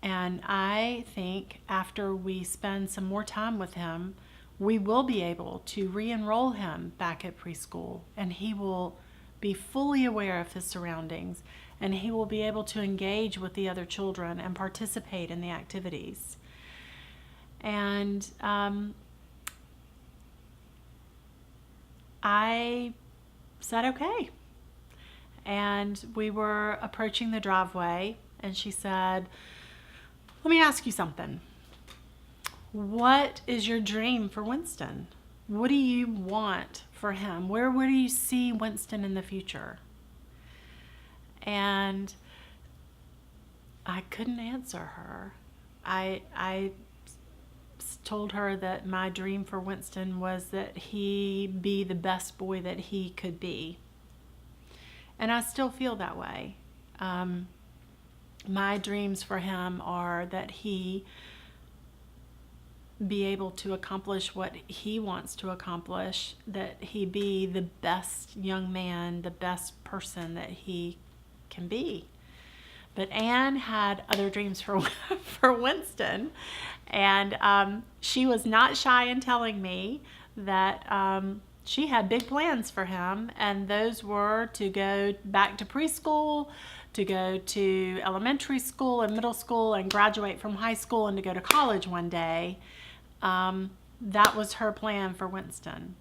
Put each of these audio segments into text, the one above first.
And I think after we spend some more time with him, we will be able to re-enroll him back at preschool, and he will be fully aware of his surroundings, and he will be able to engage with the other children and participate in the activities. And I said okay. And we were approaching the driveway, and she said, "Let me ask you something. What is your dream for Winston? What do you want for him? Where do you see Winston in the future?" And I couldn't answer her. I told her that my dream for Winston was that he be the best boy that he could be. And I still feel that way. My dreams for him are that he be able to accomplish what he wants to accomplish, that he be the best young man, the best person that he can be. But Anne had other dreams for for Winston, and she was not shy in telling me that she had big plans for him, and those were to go back to preschool, to go to elementary school and middle school, and graduate from high school, and to go to college one day. That was her plan for Winston.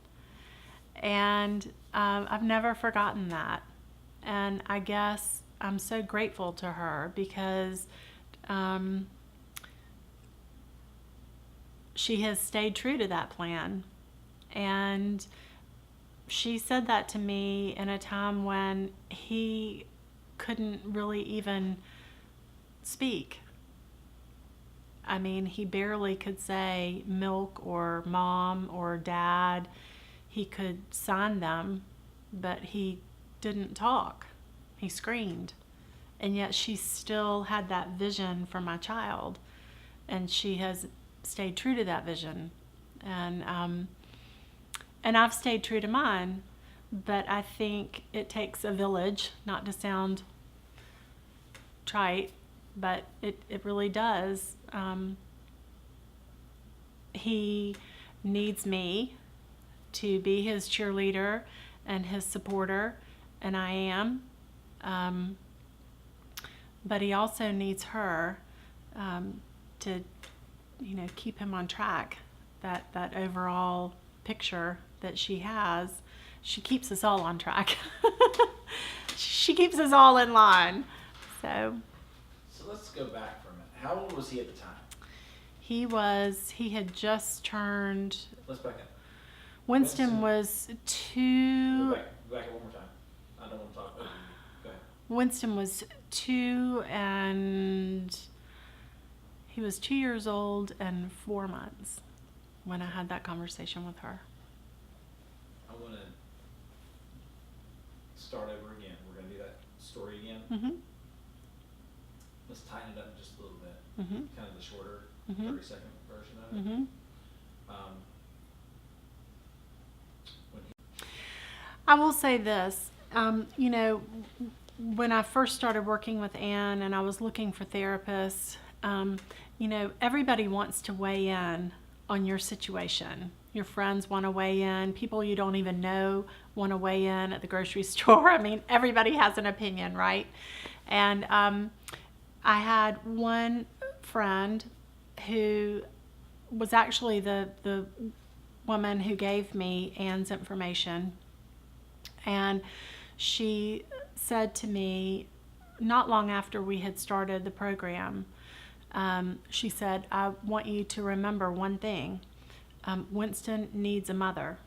And I've never forgotten that. And I guess I'm so grateful to her because she has stayed true to that plan. And she said that to me in a time when he couldn't really even speak. I mean, he barely could say milk or mom or dad. He could sign them, but he didn't talk. He screamed. And yet she still had that vision for my child. And she has stayed true to that vision. And I've stayed true to mine. But I think it takes a village, not to sound trite, but it really does. He needs me to be his cheerleader and his supporter, and I am. But he also needs her to, keep him on track. That overall picture that she has, she keeps us all on track. She keeps us all in line. So let's go back for a minute. How old was he at the time? He had just turned. Let's back up. Winston was 2. Go back it one more time. I don't want to talk over you. Go ahead. Winston was 2, and he was 2 years old and 4 months when I had that conversation with her. I want to start over again. We're going to do that story again. Mm-hmm. Let's tighten it up just a little bit. Mm-hmm. Kind of the shorter, Mm-hmm. 30-second version of it. Mm-hmm. When I will say this, when I first started working with Anne and I was looking for therapists, everybody wants to weigh in on your situation. Your friends want to weigh in. People you don't even know want to weigh in at the grocery store. I mean, everybody has an opinion, right? And I had one friend who was actually the woman who gave me Anne's information. And she said to me, not long after we had started the program, she said, "I want you to remember one thing. Winston needs a mother.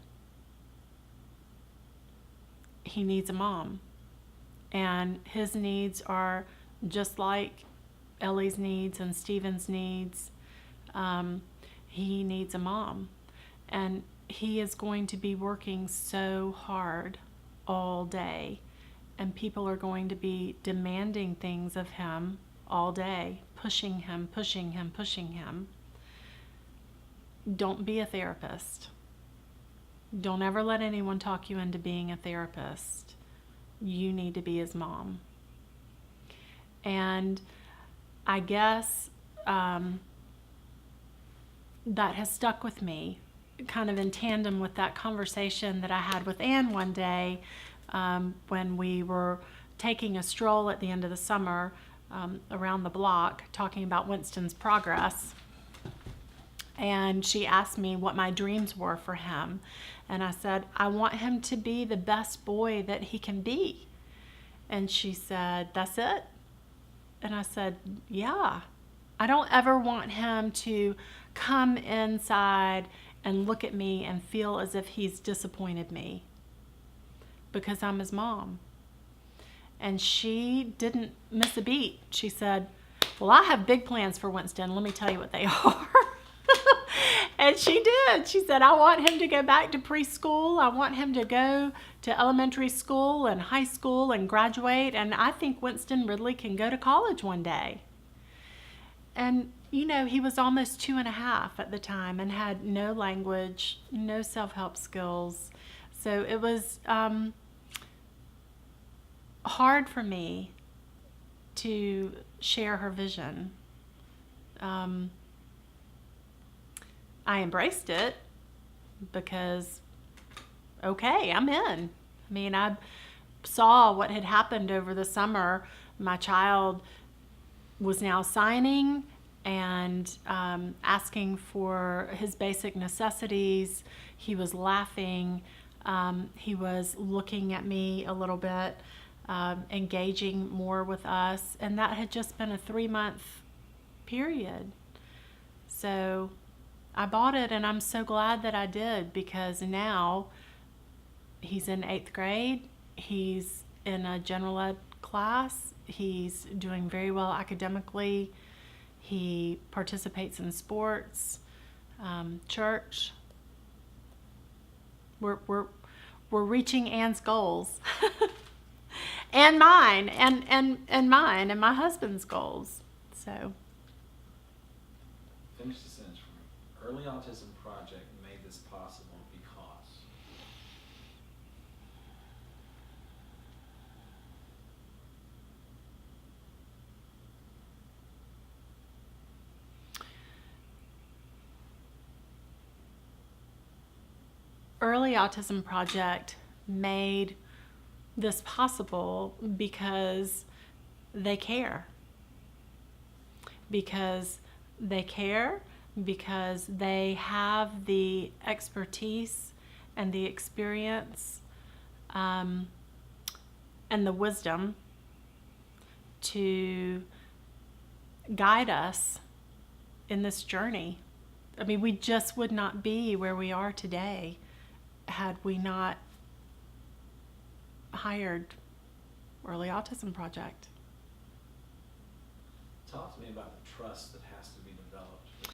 He needs a mom. And his needs are just like Ellie's needs and Stephen's needs. He needs a mom. And he is going to be working so hard all day. And people are going to be demanding things of him all day, pushing him, pushing him, pushing him. Don't be a therapist. Don't ever let anyone talk you into being a therapist. You need to be his mom." And I guess that has stuck with me, kind of in tandem with that conversation that I had with Anne one day when we were taking a stroll at the end of the summer around the block talking about Winston's progress. And she asked me what my dreams were for him. And I said, I want him to be the best boy that he can be. And she said, that's it? And I said, yeah. I don't ever want him to come inside and look at me and feel as if he's disappointed me because I'm his mom. And she didn't miss a beat. She said, well, I have big plans for Winston. Let me tell you what they are. And she did. She said, I want him to go back to preschool. I want him to go to elementary school and high school and graduate. And I think Winston Ridley can go to college one day. And, you know, he was almost 2.5 at the time and had no language, no self-help skills. So it was hard for me to share her vision. I embraced it because, okay, I'm in. I mean, I saw what had happened over the summer. My child was now signing and asking for his basic necessities. He was laughing. He was looking at me a little bit, engaging more with us. And that had just been a 3-month period. So I bought it, and I'm so glad that I did, because now he's in 8th grade. He's in a general ed class. He's doing very well academically. He participates in sports, church. We're reaching Anne's goals, and mine, and mine, and my husband's goals. So. Finish the sentence for me. Early Autism Project made this possible because. Early Autism Project made this possible because they care. Because they care, because they have the expertise and the experience and the wisdom to guide us in this journey. I mean, we just would not be where we are today had we not hired Early Autism Project. Talk to me about the trust that has to be developed